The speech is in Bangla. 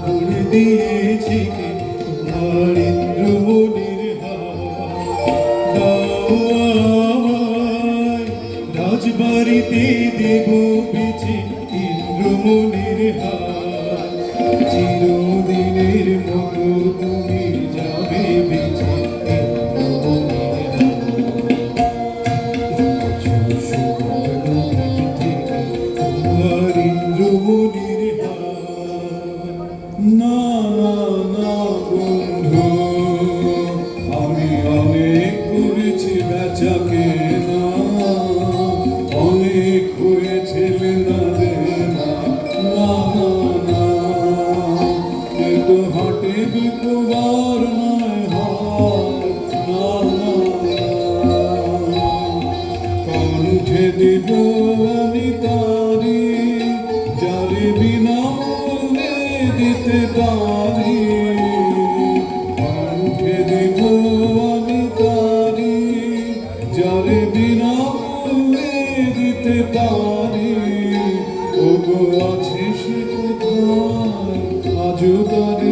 গড়ে দিয়েছে কে তোমার ইন্দ্রমণির হাত। রাজবাড়িতে দেব বেছে ইন্দ্রমণির হাত। চিরদিনের মতো তুমি যাবে বেছে তোমার ইন্দ্রমণির হাত। না না না বন্ধু, আমি অনেক করেছি বেচাকে না, অনেক হয়েছে লেনা দেনা। না না না, এ তো হাটে বিকবার নয় হাট। না না না, কণ্ঠে দিব আমি তারি, যারে বিনামূল্যে দিতে পারি। কণ্ঠে দিব আমি তারি, যারে বিনামূল্যে দিতে পারি। ওগো আছে সে কোথায় আজও তার